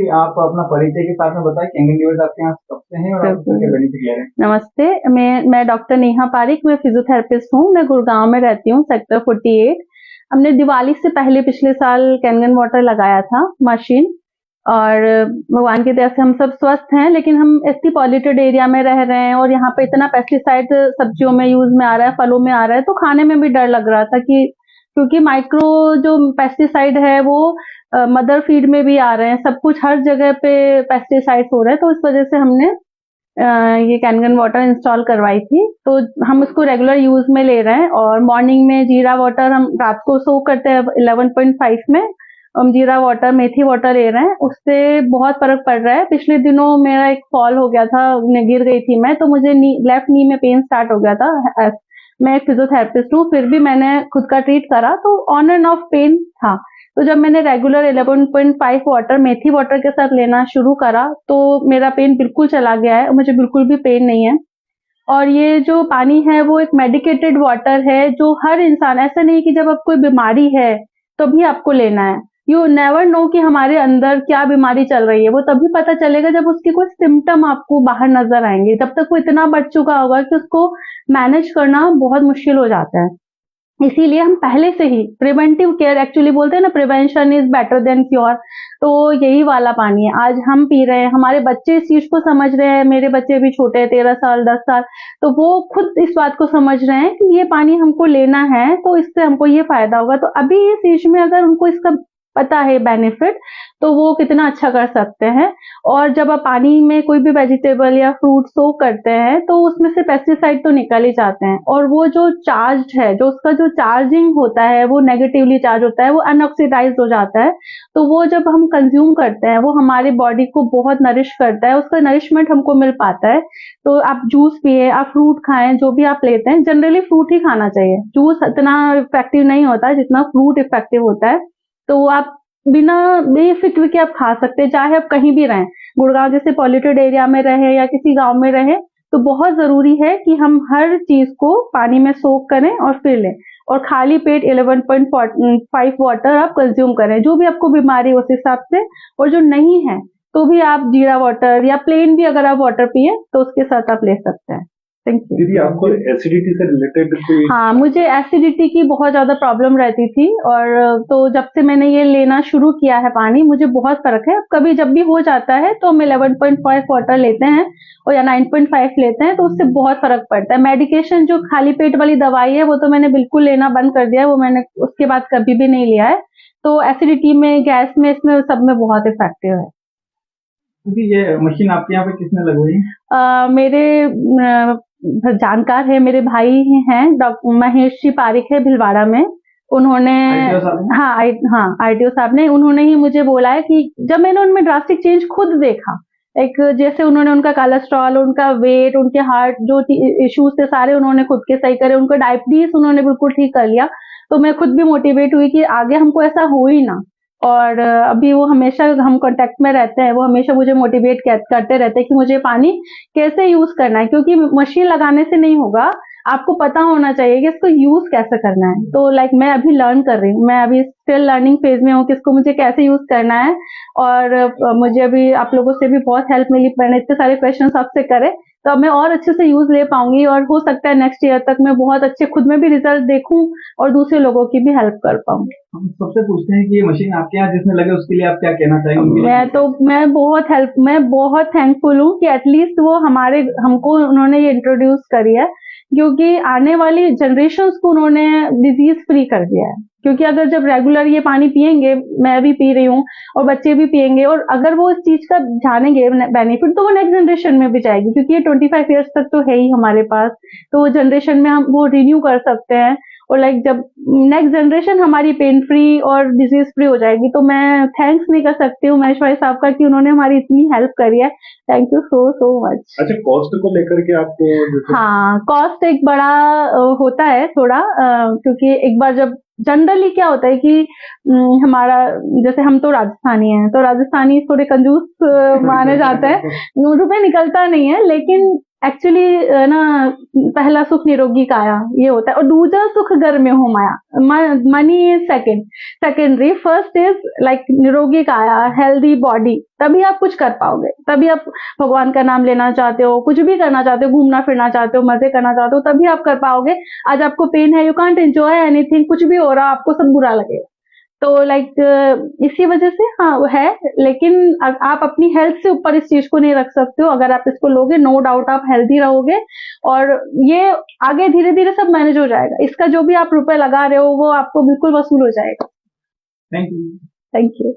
कि आप अपना परिचय के साथ में बताएं, कैंगन लीवर्स आपके यहाँ कब से हैं और आप उसके क्या बेनिफिट ले रहे हैं? नमस्ते, मैं डॉक्टर नेहा पारिक, मैं फिजियोथेरेपिस्ट हूँ। मैं गुड़गांव में रहती हूँ, सेक्टर 48। हमने दिवाली से पहले पिछले साल कैंगन वाटर लगाया था मशीन, और भगवान की दया से हम सब स्वस्थ हैं। लेकिन हम इतनी पॉल्यूटेड एरिया में रह रहे हैं और यहाँ पे इतना पेस्टिसाइड सब्जियों में यूज में आ रहा है, फलों में आ रहा है, तो खाने में भी डर लग रहा था कि क्योंकि माइक्रो जो पेस्टिसाइड है वो मदर फीड में भी आ रहे हैं, सब कुछ हर जगह पे पेस्टिसाइड हो रहे हैं। तो इस वजह से हमने ये कैनगन वाटर इंस्टॉल करवाई थी। तो हम उसको रेगुलर यूज में ले रहे हैं, और मॉर्निंग में जीरा वाटर हम रात को सो करते हैं 11.5 में। हम जीरा वाटर मेथी वाटर ले रहे हैं, उससे बहुत फर्क पड़ रहा है। पिछले दिनों मेरा एक फॉल हो गया था, गिर गई थी मैं, तो मुझे लेफ्ट नी में पेन स्टार्ट हो गया था। मैं एक फिजियोथेरेपिस्ट हूँ, फिर भी मैंने खुद का ट्रीट करा तो ऑन एंड ऑफ पेन था। तो जब मैंने रेगुलर 11.5 वाटर मेथी वाटर के साथ लेना शुरू करा तो मेरा पेन बिल्कुल चला गया है, मुझे बिल्कुल भी पेन नहीं है। और ये जो पानी है वो एक मेडिकेटेड वाटर है, जो हर इंसान, ऐसा नहीं कि जब आपको कोई बीमारी है तभी आपको लेना है। यू नेवर नो कि हमारे अंदर क्या बीमारी चल रही है, वो तभी पता चलेगा जब उसके कोई सिम्टम आपको बाहर नजर आएंगे। तब तक वो इतना बढ़ चुका होगा कि उसको मैनेज करना बहुत मुश्किल हो जाता है। इसीलिए हम पहले से ही प्रिवेंटिव केयर, एक्चुअली बोलते हैं ना, prevention is better than cure. तो यही वाला पानी है आज हम पी रहे हैं, हमारे बच्चे इस चीज को समझ रहे हैं। मेरे बच्चे भी छोटे हैं, 13 साल 10 साल, तो वो खुद इस बात को समझ रहे हैं कि ये पानी हमको लेना है तो इससे हमको ये फायदा होगा। तो अभी इस एज में अगर उनको इसका पता है बेनिफिट, तो वो कितना अच्छा कर सकते हैं। और जब आप पानी में कोई भी वेजिटेबल या फ्रूट सोक करते हैं तो उसमें से पेस्टिसाइड तो निकल ही जाते हैं, और वो जो चार्ज है, जो उसका जो चार्जिंग होता है वो नेगेटिवली चार्ज होता है, वो अनऑक्सीडाइज हो जाता है। तो वो जब हम कंज्यूम करते हैं वो हमारी बॉडी को बहुत नरिश करता है, उसका नरिशमेंट हमको मिल पाता है। तो आप जूस पिए, आप फ्रूट खाएं, जो भी आप लेते हैं जनरली फ्रूट ही खाना चाहिए। जूस इतना इफेक्टिव नहीं होता है जितना फ्रूट इफेक्टिव होता है। तो आप बिना बेफिक्र के आप खा सकते हैं, चाहे आप कहीं भी रहें, गुड़गांव जैसे पॉल्यूटेड एरिया में रहे या किसी गांव में रहे। तो बहुत जरूरी है कि हम हर चीज को पानी में सोक करें और फिर लें, और खाली पेट 11.5 वाटर आप कंज्यूम करें, जो भी आपको बीमारी उस हिसाब से। और जो नहीं है तो भी आप जीरा वाटर या प्लेन भी अगर आप वाटर पिए तो उसके साथ आप ले सकते हैं। Thank you. दीदी, आपको एसिडिटी से रिलेटेड कोई? हाँ, मुझे एसिडिटी की बहुत ज्यादा प्रॉब्लम रहती थी, और तो जब से मैंने ये लेना शुरू किया है पानी, मुझे बहुत फर्क है। कभी जब भी हो जाता है तो हम 11.5 वाटर लेते हैं और या 9.5 लेते हैं, तो उससे बहुत फर्क पड़ता है। मेडिकेशन जो खाली पेट वाली दवाई है वो तो मैंने बिल्कुल लेना बंद कर दिया है, वो मैंने उसके बाद कभी भी नहीं लिया है। तो एसिडिटी में, गैस में, इसमें सब में बहुत इफेक्टिव है। दीदी, ये मशीन आपके यहाँ पे किसने लगवाई है? मेरे जानकार है, मेरे भाई हैं, डॉक्टर महेश जी पारिक है भिलवाड़ा में। उन्होंने, आईटीओ साहब ने? हाँ आईटीओ साहब ने, उन्होंने ही मुझे बोला है कि जब मैंने उनमें ड्रास्टिक चेंज खुद देखा, एक जैसे उन्होंने उनका कोलेस्ट्रॉल, उनका वेट, उनके हार्ट जो इश्यूज थे सारे उन्होंने खुद के सही करे, उनका डायबिटीज उन्होंने बिल्कुल ठीक कर लिया। तो मैं खुद भी मोटिवेट हुई कि आगे हमको ऐसा हो ही ना। और अभी वो हमेशा, हम कांटेक्ट में रहते हैं, वो हमेशा मुझे मोटिवेट करते रहते हैं कि मुझे पानी कैसे यूज करना है, क्योंकि मशीन लगाने से नहीं होगा, आपको पता होना चाहिए कि इसको यूज कैसे करना है। तो मैं अभी लर्न कर रही हूँ, मैं अभी स्टिल लर्निंग फेज में हूँ कि इसको मुझे कैसे यूज करना है। और मुझे अभी आप लोगों से भी बहुत हेल्प मिली, मैंने इतने सारे क्वेश्चन आपसे करे, तो अब मैं और अच्छे से यूज ले पाऊंगी, और हो सकता है नेक्स्ट ईयर तक मैं बहुत अच्छे खुद में भी रिजल्ट देखूं और दूसरे लोगों की भी हेल्प कर पाऊँ। हम सबसे पूछते हैं कि ये मशीन आपके यहाँ जिसने लगे उसके लिए आप क्या कहना चाहेंगे? मैं बहुत थैंकफुल हूँ कि एटलीस्ट वो हमको उन्होंने ये इंट्रोड्यूस करी है, क्योंकि आने वाली जनरेशन्स को उन्होंने डिजीज फ्री कर दिया है। क्योंकि अगर जब रेगुलर ये पानी पियेंगे, मैं भी पी रही हूँ और बच्चे भी पियेंगे, और अगर वो इस चीज का जानेंगे बेनिफिट, तो वो नेक्स्ट जनरेशन में भी जाएगी, क्योंकि ये 25 ईयर्स तक तो है ही हमारे पास। तो वो जनरेशन में हम वो रिन्यू कर सकते हैं, और जब नेक्स्ट जनरेशन हमारी पेन फ्री और डिजीज फ्री हो जाएगी, तो मैं थैंक्स नहीं कर सकती हूँ महेश भाई साहब का कि उन्होंने हमारी इतनी हेल्प करी है। Thank you so so much. अच्छा, कॉस्ट को लेकर के आपको हाँ, कॉस्ट एक बड़ा होता है थोड़ा, क्योंकि एक बार जब जनरली क्या होता है कि हमारा, जैसे हम तो राजस्थानी हैं, तो राजस्थानी थोड़े कंजूस माने जाते हैं, रुपए निकलता नहीं है। लेकिन एक्चुअली ना, पहला सुख निरोगी काया ये होता है, और दूसरा सुख घर में हो माया। Money is secondary, first is like निरोगी काया, हेल्दी बॉडी, तभी आप कुछ कर पाओगे, तभी आप भगवान का नाम लेना चाहते हो, कुछ भी करना चाहते हो, घूमना फिरना चाहते हो, मजे करना चाहते हो, तभी आप कर पाओगे। आज आपको पेन है, यू कांट एंजॉय एनीथिंग, कुछ भी हो रहा आपको सब बुरा लगेगा। तो लाइक इसी वजह से हाँ वो है, लेकिन आप अपनी हेल्थ से ऊपर इस चीज को नहीं रख सकते हो। अगर आप इसको लोगे, नो डाउट आप हेल्दी रहोगे, और ये आगे धीरे धीरे सब मैनेज हो जाएगा। इसका जो भी आप रुपए लगा रहे हो वो आपको बिल्कुल वसूल हो जाएगा। Thank you. Thank you.